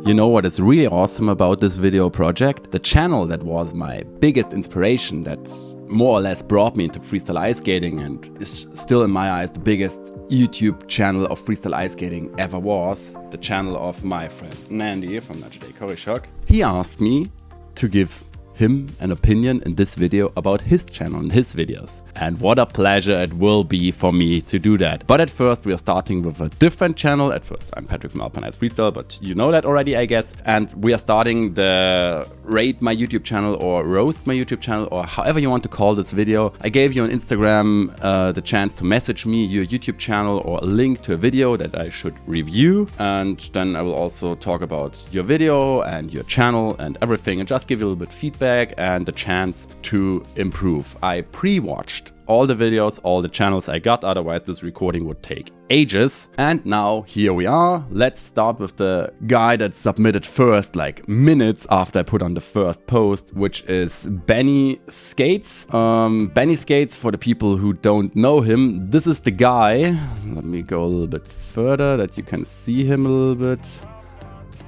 You know what is really awesome about this video project? The channel that was my biggest inspiration, that more or less brought me into freestyle ice skating and is still in my eyes the biggest YouTube channel of freestyle ice skating ever was, the channel of my friend Nandy from Nagyerdei Korisok. He asked me to give him an opinion in this video about his channel and his videos. And what a pleasure it will be for me to do that. But at first we are starting with a different channel. At first I'm Patrick from Alpine Freestyle, but you know that already, I guess. And we are starting the rate my YouTube channel or roast my YouTube channel or however you want to call this video. I gave you on Instagram the chance to message me your YouTube channel or a link to a video that I should review. And then I will also talk about your video and your channel and everything and just give you a little bit feedback and the chance to improve. I pre-watched all the videos, all the channels I got, otherwise this recording would take ages. And now here we are. Let's start with the guy that submitted first, like minutes after I put on the first post, which is Benny Skates. Benny Skates, for the people who don't know him, this is the guy. Let me go a little bit further that you can see him a little bit.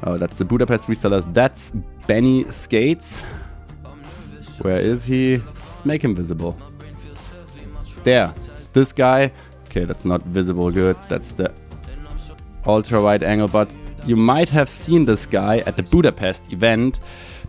Oh, that's the Budapest Freestylers. That's Benny Skates. Where is he? Let's make him visible. There, this guy. Okay, that's not visible good. That's the ultra wide angle, but you might have seen this guy at the Budapest event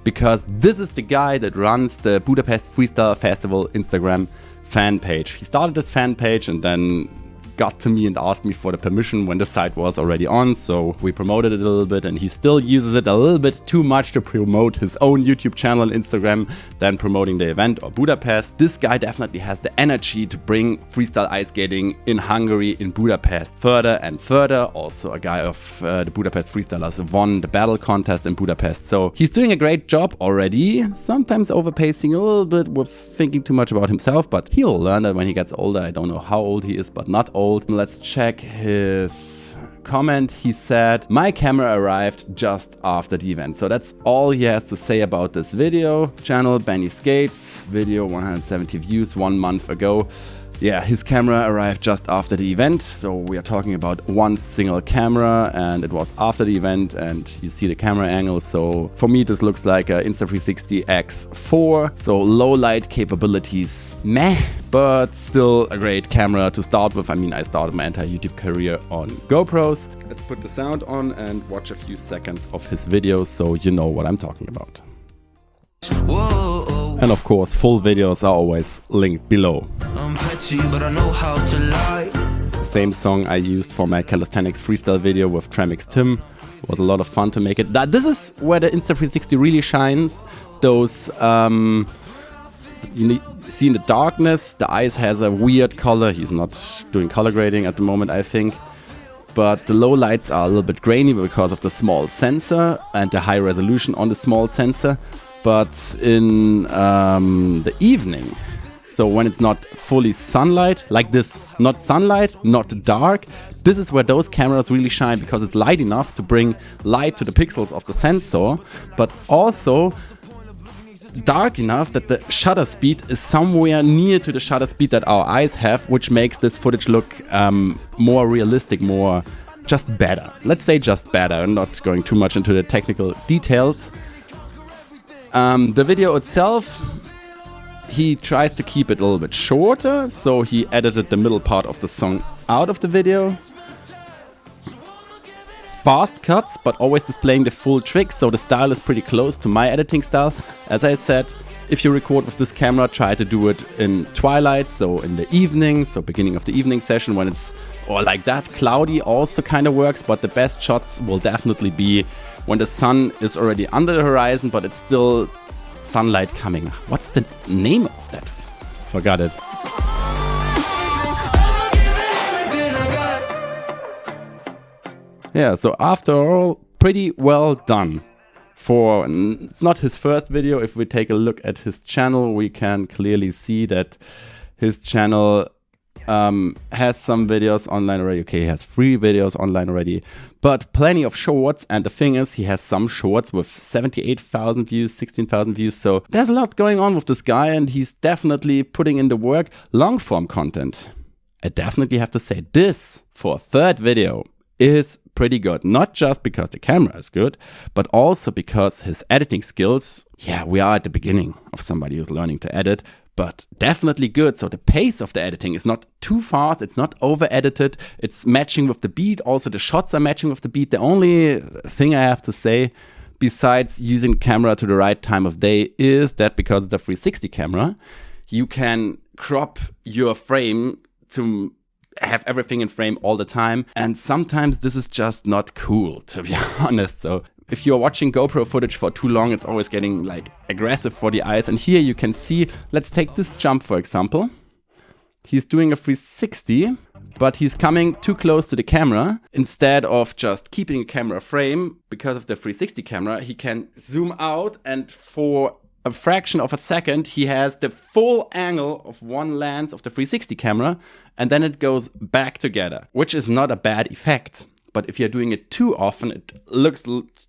because this is the guy that runs the Budapest Freestyle Festival Instagram fan page. He started this fan page and then got to me and asked me for the permission when the site was already on, so we promoted it a little bit and he still uses it a little bit too much to promote his own YouTube channel on Instagram than promoting the event or Budapest. This guy definitely has the energy to bring freestyle ice skating in Hungary, in Budapest, further and further. Also a guy of the Budapest Freestylers won the battle contest in Budapest, so he's doing a great job already, sometimes overpacing a little bit with thinking too much about himself, but he'll learn that when he gets older. I don't know how old he is, but not old. Let's check his comment. He said, my camera arrived just after the event. So that's all he has to say about this video. Channel Benny Skates, video 170 views 1 month ago. Yeah, his camera arrived just after the event. So we are talking about one single camera and it was after the event and you see the camera angle. So for me, this looks like a Insta360 X4. So low light capabilities, meh, but still a great camera to start with. I mean, I started my entire YouTube career on GoPros. Let's put the sound on and watch a few seconds of his videos so you know what I'm talking about. Whoa. And of course, full videos are always linked below. I'm petty, but I know how to lie. Same song I used for my calisthenics freestyle video with Tramix Tim. It was a lot of fun to make it. This is where the Insta360 really shines. Those, you see in the darkness, the ice has a weird color. He's not doing color grading at the moment, I think. But the low lights are a little bit grainy because of the small sensor and the high resolution on the small sensor. But in the evening, so when it's not fully sunlight, like this, not sunlight, not dark, this is where those cameras really shine because it's light enough to bring light to the pixels of the sensor, but also dark enough that the shutter speed is somewhere near to the shutter speed that our eyes have, which makes this footage look more realistic, more just better. Let's say just better. I'm not going too much into the technical details. The video itself, he tries to keep it a little bit shorter, so he edited the middle part of the song out of the video. Fast cuts, but always displaying the full trick, so the style is pretty close to my editing style. As I said, if you record with this camera, try to do it in twilight, so in the evening, so beginning of the evening session when it's, or like that, cloudy also kind of works, but the best shots will definitely be when the sun is already under the horizon, but it's still sunlight coming. What's the name of that? Forgot it. Yeah, so after all, pretty well done. It's not his first video. If we take a look at his channel, we can clearly see that his channel has some videos online already. Okay, he has 3 videos online already, but plenty of shorts. And the thing is, he has some shorts with 78,000 views, 16,000 views. So there's a lot going on with this guy and he's definitely putting in the work. Long form content. I definitely have to say this for a third video is pretty good. Not just because the camera is good, but also because his editing skills, yeah, we are at the beginning of somebody who's learning to edit, but definitely good. So the pace of the editing is not too fast, it's not over edited, it's matching with the beat. Also the shots are matching with the beat. The only thing I have to say, besides using camera to the right time of day, is that because of the 360 camera, you can crop your frame to have everything in frame all the time. And sometimes this is just not cool, to be honest. So if you're watching GoPro footage for too long, it's always getting like aggressive for the eyes. And here you can see, let's take this jump, for example. He's doing a 360, but he's coming too close to the camera. Instead of just keeping a camera frame, because of the 360 camera, he can zoom out, and for a fraction of a second, he has the full angle of one lens of the 360 camera, and then it goes back together, which is not a bad effect. But if you're doing it too often, it looks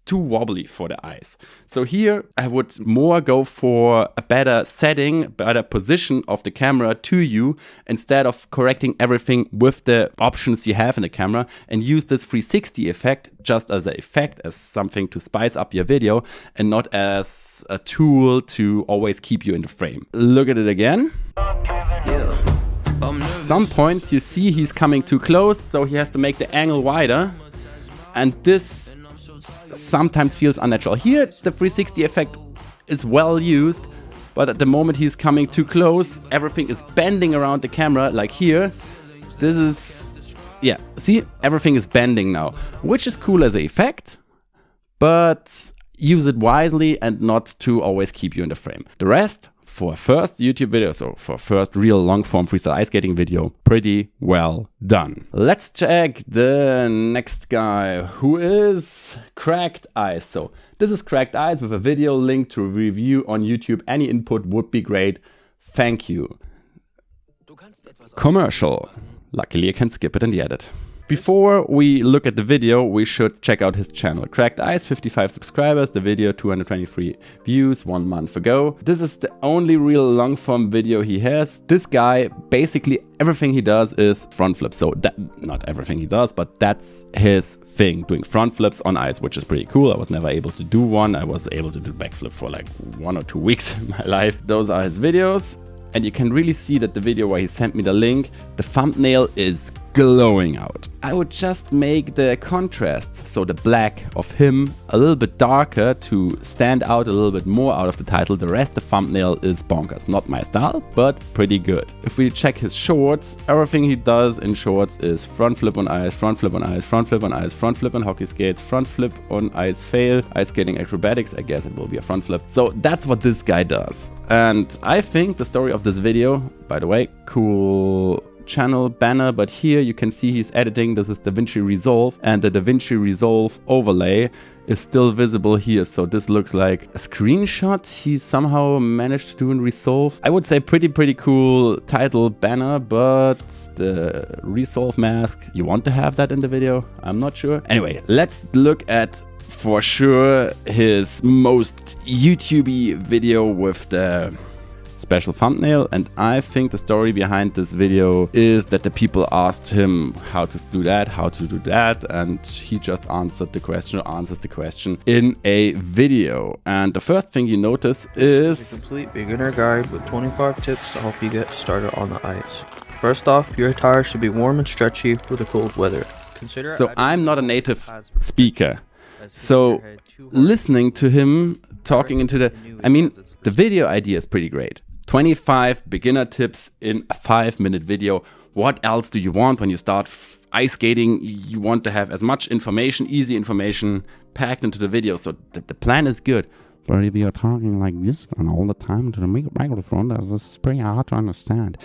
too wobbly for the eyes. So here I would more go for a better setting, better position of the camera to you, instead of correcting everything with the options you have in the camera, and use this 360 effect just as an effect, as something to spice up your video, and not as a tool to always keep you in the frame. Look at it again. Some points you see he's coming too close, so he has to make the angle wider, and this sometimes feels unnatural. Here the 360 effect is well used, but at the moment he's coming too close, everything is bending around the camera, like here. This is, yeah, see, everything is bending now, which is cool as an effect, but use it wisely and not to always keep you in the frame. The rest, for a first YouTube video, so for a first real long-form freestyle ice skating video, pretty well done. Let's check the next guy, who is Cracked Ice. So this is Cracked Ice with a video link to a review on YouTube. Any input would be great. Thank you. Commercial. Luckily I can skip it in the edit. Before we look at the video, we should check out his channel. Cracked Ice, 55 subscribers, the video 223 views 1 month ago. This is the only real long form video he has. This guy, basically everything he does is front flips. So that, not everything he does, but that's his thing, doing front flips on ice, which is pretty cool. I was never able to do one. I was able to do backflip for like 1 or 2 weeks in my life. Those are his videos. And you can really see that the video where he sent me the link, the thumbnail is glowing out. I would just make the contrast, so the black of him, a little bit darker to stand out a little bit more out of the title. The rest, the thumbnail is bonkers. Not my style, but pretty good. If we check his shorts, everything he does in shorts is front flip on ice, front flip on ice, front flip on ice, front flip on hockey skates, front flip on ice fail, ice skating acrobatics, I guess it will be a front flip. So that's what this guy does. And I think the story of this video, by the way, cool channel banner, but here you can see he's editing. This is DaVinci Resolve, and the DaVinci Resolve overlay is still visible here. So this looks like a screenshot he somehow managed to do in Resolve. I would say pretty cool title banner, but the Resolve mask, you want to have that in the video? I'm not sure. Anyway, let's look at, for sure, his most YouTubey video with the special thumbnail. And I think the story behind this video is that the people asked him how to do that, and he just answers the question in a video. And the first thing you notice is a complete beginner guide with 25 tips to help you get started on the ice. First off, your tires should be warm and stretchy for the cold weather. So I'm not a native speaker, so listening to him talking into the, I mean, the video idea is pretty great. 25 beginner tips in a 5-minute video. What else do you want when you start ice skating? You want to have as much information, easy information, packed into the video. So the plan is good. But if you're talking like this and all the time to the microphone, this is pretty hard to understand.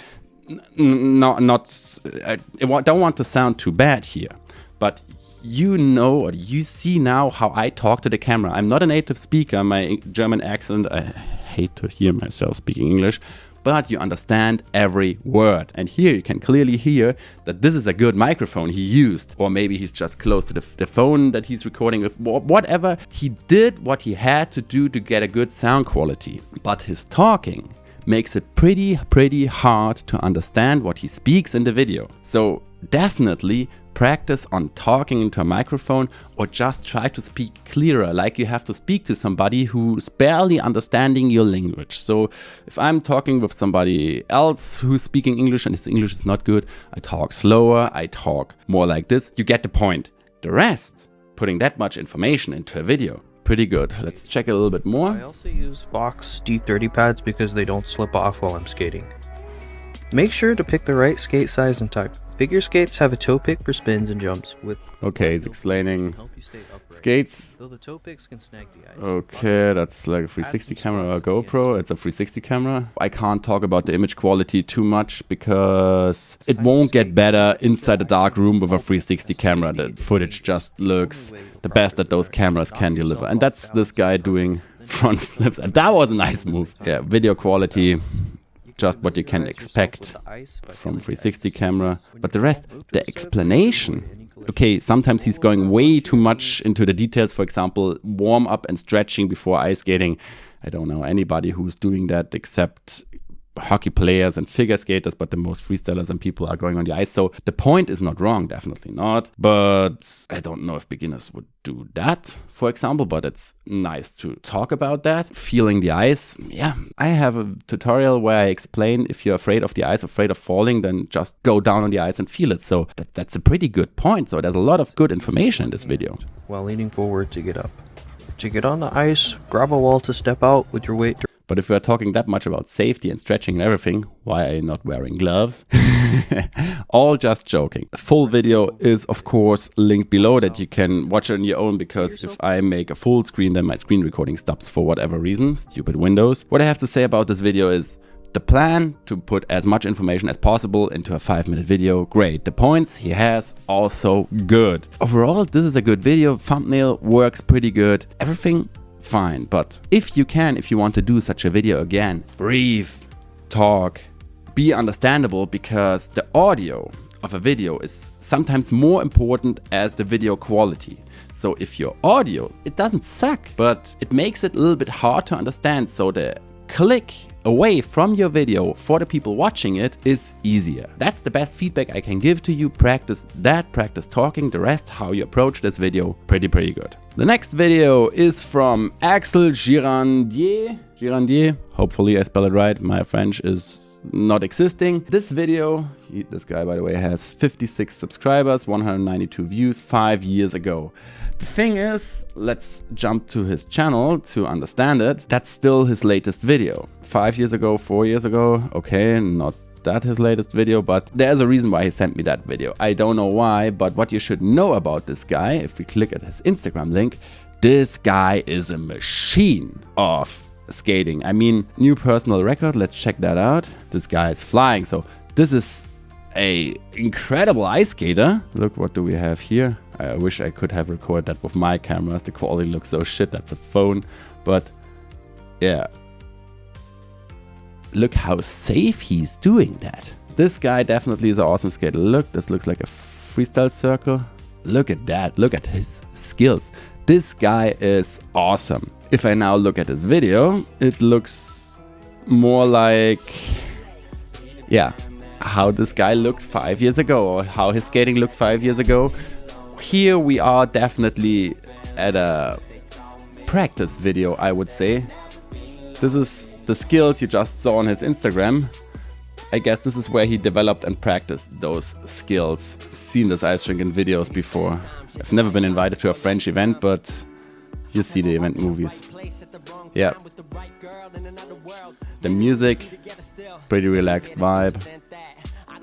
No, not. I don't want to sound too bad here, but you know, or you see now how I talk to the camera. I'm not a native speaker. My German accent, I hate to hear myself speaking English, but you understand every word. And here you can clearly hear that this is a good microphone he used. Or maybe he's just close to the phone that he's recording with. Whatever. He did what he had to do to get a good sound quality. But his talking makes it pretty hard to understand what he speaks in the video. So definitely practice on talking into a microphone or just try to speak clearer, like you have to speak to somebody who's barely understanding your language. So if I'm talking with somebody else who's speaking English and his English is not good, I talk slower, I talk more like this. You get the point. The rest, putting that much information into a video, pretty good. Let's check a little bit more. I also use Fox D30 pads because they don't slip off while I'm skating. Make sure to pick the right skate size and type. Figure skates have a toe pick for spins and jumps with okay, he's explaining help you stay upright. Skates. Though the toe picks can snag the ice. Okay, that's like a 360 camera or a GoPro. It's a 360 camera. I can't talk about the image quality too much because it won't get better inside a dark room with a 360 camera. The footage just looks the best that those cameras can deliver. And that's this guy doing front flips. And that was a nice move. Yeah, video quality, just what you can expect from 360 camera. But the rest, the explanation. Okay, sometimes he's going way too much into the details. For example, warm up and stretching before ice skating. I don't know anybody who's doing that except hockey players and figure skaters, but the most freestylers and people are going on the ice. So the point is not wrong, definitely not. But I don't know if beginners would do that, for example, but it's nice to talk about that. Feeling the ice. Yeah, I have a tutorial where I explain if you're afraid of the ice, afraid of falling, then just go down on the ice and feel it. So that's a pretty good point. So there's a lot of good information in this video. While leaning forward to get up. To get on the ice, grab a wall to step out with your weight. But if we're talking that much about safety and stretching and everything, why are you not wearing gloves? All just joking. The full video is, of course, linked below that you can watch it on your own, because if I make a full screen, then my screen recording stops for whatever reason, stupid Windows. What I have to say about this video is the plan to put as much information as possible into a 5-minute video, great. The points he has, also good. Overall, this is a good video. Thumbnail works pretty good. Everything fine, but if you want to do such a video again, breathe, talk, be understandable, because the audio of a video is sometimes more important as the video quality. So if your audio, it doesn't suck, but it makes it a little bit hard to understand, so the click away from your video for the people watching it is easier. That's the best feedback I can give to you. Practice that, practice talking. The rest, how you approach this video, pretty good. The next video is from Axel Girandier. Hopefully I spell it right. My French is not existing. This video, this guy by the way has 56 subscribers, 192 views 5 years ago. The thing is, let's jump to his channel to understand it. That's still his latest video. 5 years ago, 4 years ago, okay, not that his latest video, but there's a reason why he sent me that video. I don't know why, but what you should know about this guy, if we click at his Instagram link, this guy is a machine of skating. I mean, new personal record, let's check that out. This guy is flying, so this is a incredible ice skater. Look, what do we have here? I wish I could have recorded that with my cameras. The quality looks so shit, that's a phone. But yeah, look how safe he's doing that. This guy definitely is an awesome skater. Look, this looks like a freestyle circle. Look at that, look at his skills. This guy is awesome. If I now look at his video, it looks more like, yeah, how this guy looked 5 years ago, or how his skating looked 5 years ago. Here we are definitely at a practice video, I would say. This is the skills you just saw on his Instagram. I guess this is where he developed and practiced those skills. I've seen this ice rink in videos before. I've never been invited to a French event, but you see the event movies. Yeah. The music, pretty relaxed vibe. I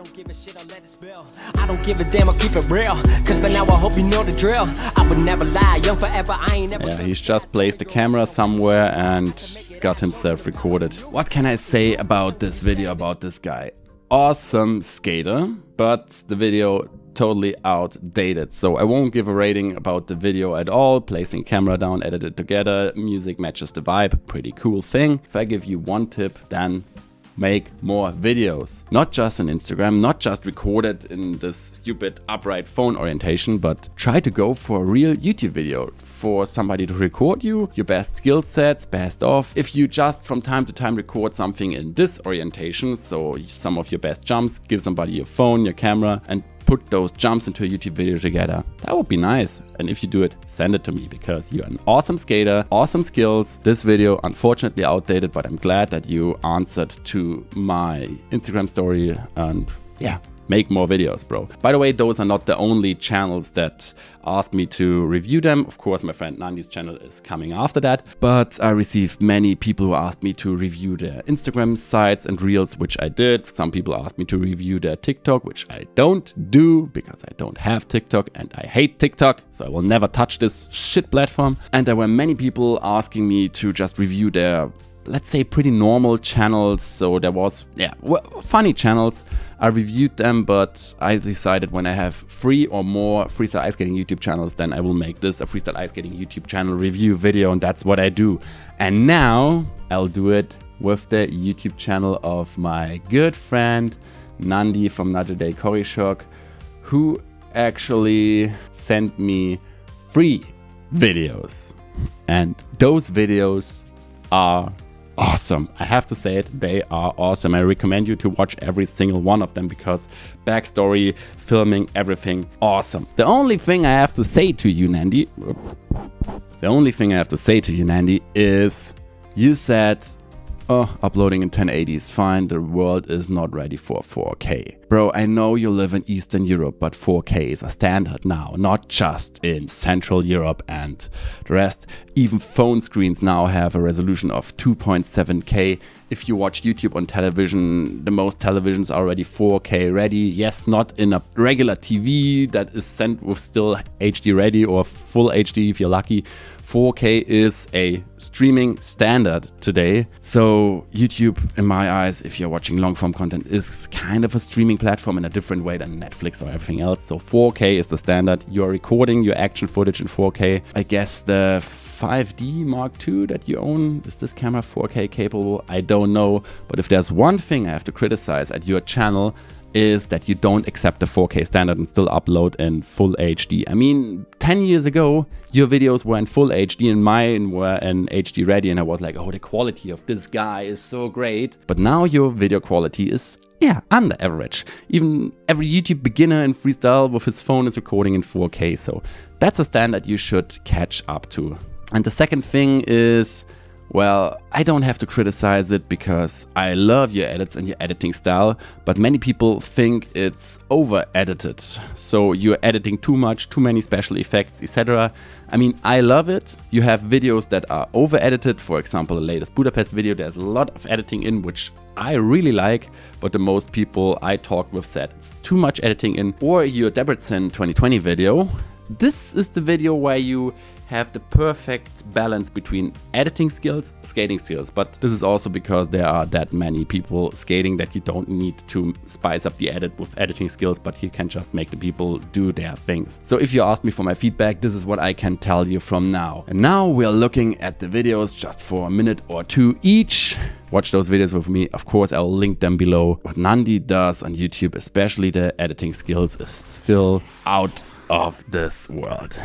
don't give a damn, I'll keep it real. Cause by now I hope you know the drill. I would never lie, young forever, I ain't never. Yeah, he's just placed the camera somewhere and got himself recorded. What can I say about this video, about this guy? Awesome skater, but the video totally outdated. So I won't give a rating about the video at all. Placing camera down, edited together, music matches the vibe, pretty cool thing. If I give you one tip, then make more videos. Not just on Instagram, not just recorded in this stupid upright phone orientation, but try to go for a real YouTube video, for somebody to record you, your best skill sets, best of. If you just from time to time record something in this orientation, so some of your best jumps, give somebody your phone, your camera, and put those jumps into a YouTube video together, that would be nice. And if you do it, send it to me because you're an awesome skater, awesome skills. This video, unfortunately outdated, but I'm glad that you answered to my Instagram story and yeah, make more videos, bro. By the way, those are not the only channels that asked me to review them. Of course, my friend Nandi's channel is coming after that, but I received many people who asked me to review their Instagram sites and reels, which I did. Some people asked me to review their TikTok, which I don't do because I don't have TikTok and I hate TikTok, so I will never touch this shit platform. And there were many people asking me to just review their, let's say, pretty normal channels. So there was, funny channels. I reviewed them, but I decided when I have 3 or more freestyle ice skating YouTube channels, then I will make this a freestyle ice skating YouTube channel review video, and that's what I do. And now I'll do it with the YouTube channel of my good friend Nandi from Nagyerdei Korisok, who actually sent me 3 videos. And those videos are awesome. I have to say it, they are awesome. I recommend you to watch every single one of them because backstory, filming, everything, awesome. The only thing I have to say to you, Nandi, is you said, oh, uploading in 1080 is fine, the world is not ready for 4K. Bro, I know you live in Eastern Europe, but 4K is a standard now, not just in Central Europe and the rest. Even phone screens now have a resolution of 2.7K. If you watch YouTube on television, the most televisions are already 4K ready. Yes, not in a regular TV that is sent with still HD ready or full HD if you're lucky. 4K is a streaming standard today. So YouTube, in my eyes, if you're watching long form content, is kind of a streaming platform in a different way than Netflix or everything else. So 4K is the standard. You're recording your action footage in 4K. I guess the 5D Mark II that you own, is this camera 4K capable? I don't know. But if there's one thing I have to criticize at your channel, is that you don't accept the 4K standard and still upload in full HD. I mean, 10 years ago, your videos were in full HD and mine were in HD ready, and I was like, oh, the quality of this guy is so great. But now your video quality is, under average. Even every YouTube beginner in freestyle with his phone is recording in 4K, so that's a standard you should catch up to. And the second thing is, well, I don't have to criticize it because I love your edits and your editing style, but many people think it's over-edited. So you're editing too much, too many special effects, etc. I mean, I love it. You have videos that are over-edited. For example, the latest Budapest video, there's a lot of editing in, which I really like, but the most people I talked with said it's too much editing in. Or your Debrecen 2020 video. This is the video where you have the perfect balance between editing skills, skating skills. But this is also because there are that many people skating that you don't need to spice up the edit with editing skills, but you can just make the people do their things. So if you ask me for my feedback, this is what I can tell you from now. And now we're looking at the videos just for a minute or 2 each. Watch those videos with me. Of course, I'll link them below. What Nandi does on YouTube, especially the editing skills, is still out of this world.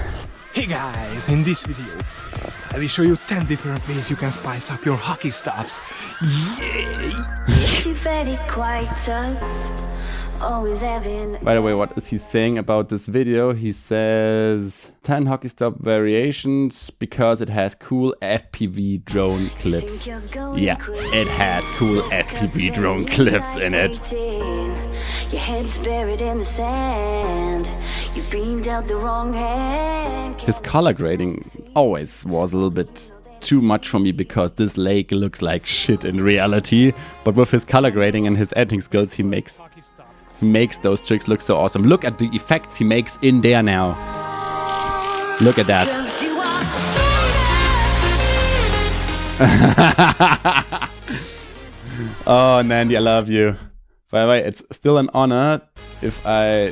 Hey guys, in this video, I will show you 10 different ways you can spice up your hockey stops. Yay! By the way, what is he saying about this video? He says 10 hockey stop variations because it has cool FPV drone clips. Yeah, it has cool FPV drone clips in it. Your head's buried in the sand. You've been dealt the wrong hand. His color grading always was a little bit too much for me because this lake looks like shit in reality. But with his color grading and his editing skills, he makes those tricks look so awesome. Look at the effects he makes in there now. Look at that. Oh, Nandi, I love you. By the way, it's still an honor if I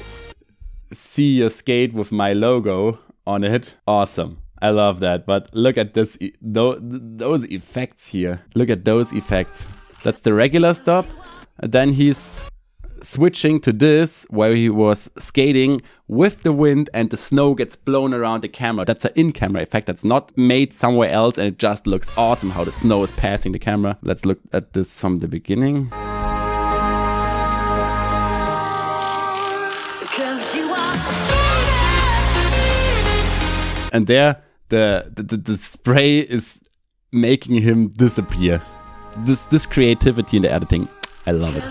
see your skate with my logo on it. Awesome. I love that. But look at this, those effects here. Look at those effects. That's the regular stop. And then he's switching to this where he was skating with the wind and the snow gets blown around the camera. That's an in-camera effect that's not made somewhere else, and it just looks awesome how the snow is passing the camera. Let's look at this from the beginning. And there, the spray is making him disappear. This creativity in the editing, I love it.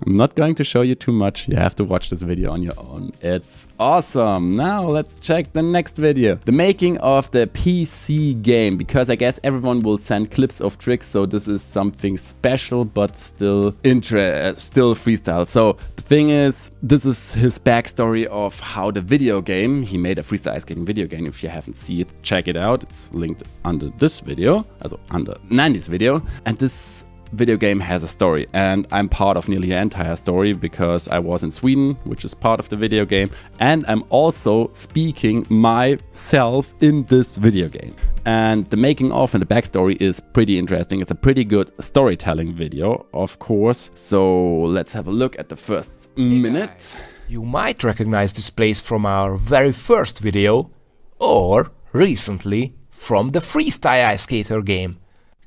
I'm not going to show you too much. You have to watch this video on your own. It's awesome. Now let's check the next video. The making of the PC game, because I guess everyone will send clips of tricks. So this is something special, but still freestyle. So the thing is, this is his backstory of how the video game, he made a freestyle ice skating video game. If you haven't seen it, check it out. It's linked under this video, also under Nandy's video. And this video game has a story, and I'm part of nearly the entire story because I was in Sweden, which is part of the video game, and I'm also speaking myself in this video game. And the making of and the backstory is pretty interesting. It's a pretty good storytelling video, of course. So let's have a look at the first minute. You might recognize this place from our very first video, or recently from the Freestyle Ice Skater game.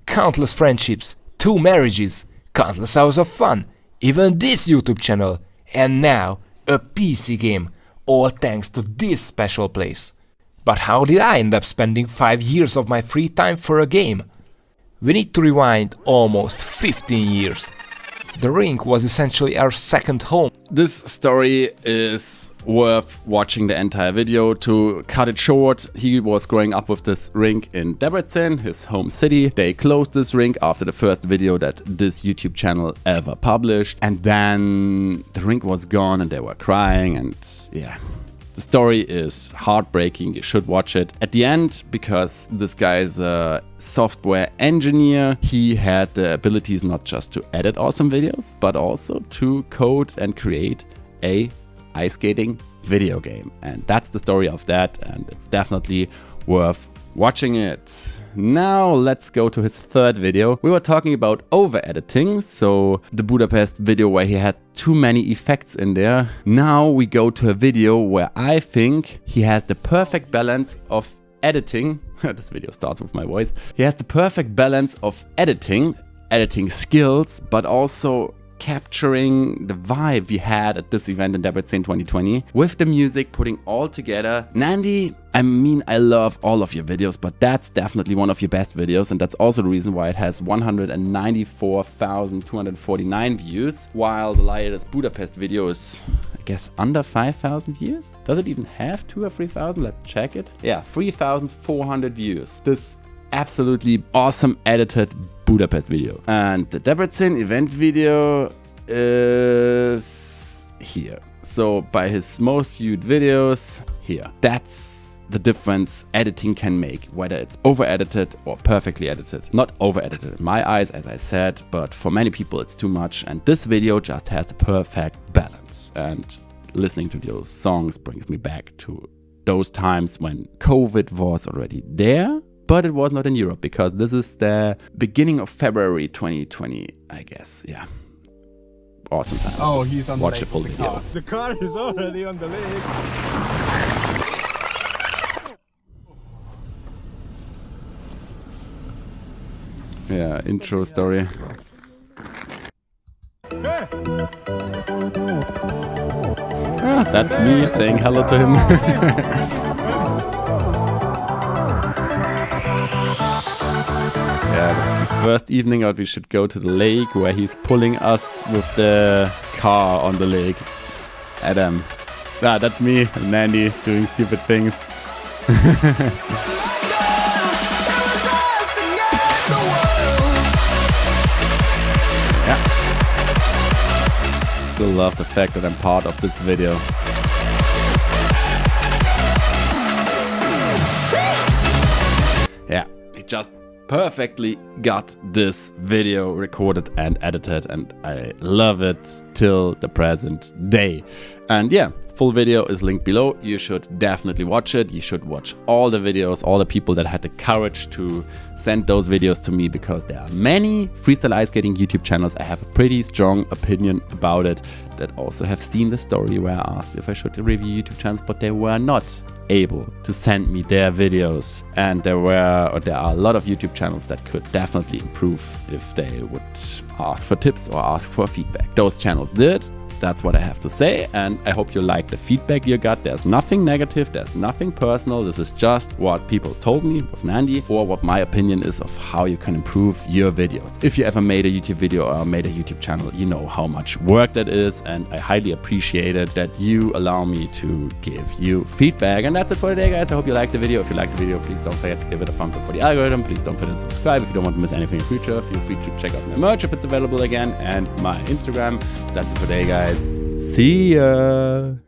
Countless friendships, 2 marriages, countless hours of fun, even this YouTube channel, and now a PC game, all thanks to this special place. But how did I end up spending 5 years of my free time for a game? We need to rewind almost 15 years. The rink was essentially our second home. This story is worth watching the entire video. To cut it short, he was growing up with this rink in Debrecen, his home city. They closed this rink after the first video that this YouTube channel ever published. And then the rink was gone and they were crying, and yeah. The story is heartbreaking, you should watch it. At the end, because this guy is a software engineer, he had the abilities not just to edit awesome videos, but also to code and create a ice skating video game. And that's the story of that, and it's definitely worth watching it. Now let's go to his third video. We were talking about over editing, so the Budapest video where he had too many effects in there. Now we go to a video where I think he has the perfect balance of editing. This video starts with my voice. He has the perfect balance of editing skills, but also capturing the vibe we had at this event in Debrecen 2020 with the music, putting all together. Nandy, I mean, I love all of your videos, but that's definitely one of your best videos, and that's also the reason why it has 194,249 views, while the latest Budapest video is, I guess, under 5,000 views. Does it even have 2,000 or 3,000? Let's check it. Yeah, 3,400 views. This absolutely awesome edited Budapest video. And the Debrecen event video is here. So by his most viewed videos, here. That's the difference editing can make, whether it's over edited or perfectly edited. Not over edited in my eyes, as I said, but for many people it's too much. And this video just has the perfect balance. And listening to those songs brings me back to those times when COVID was already there. But it was not in Europe, because this is the beginning of February 2020, I guess. Yeah. Awesome time. Oh, he's on Watch the the full video. The car is already on the lake. Yeah, intro story. Ah, that's me saying hello to him. Yeah, that's the first evening out. We should go to the lake where he's pulling us with the car on the lake. Adam. Ah, that's me and Nandy doing stupid things. Yeah. Still love the fact that I'm part of this video. Yeah, he just perfectly got this video recorded and edited, and I love it till the present day. And yeah, full video is linked below. You should definitely watch it. You should watch all the videos, all the people that had the courage to send those videos to me, because there are many freestyle ice skating YouTube channels. I have a pretty strong opinion about it, that also have seen the story where I asked if I should review YouTube channels, but they were not able to send me their videos. And there are a lot of YouTube channels that could definitely improve if they would ask for tips or ask for feedback. Those channels did, That's what I have to say, and I hope you like the feedback you got. There's nothing negative, there's nothing personal. This is just what people told me with Nandi, or what my opinion is of how you can improve your videos. If you ever made a YouTube video or made a YouTube channel, you know how much work that is, and I highly appreciate it that you allow me to give you feedback. And that's it for today, guys. I hope you liked the video. If you liked the video, please don't forget to give it a thumbs up for the algorithm. Please don't forget to subscribe if you don't want to miss anything in the future. Feel free to check out my merch if it's available again, and my Instagram. That's it for today, guys. See ya!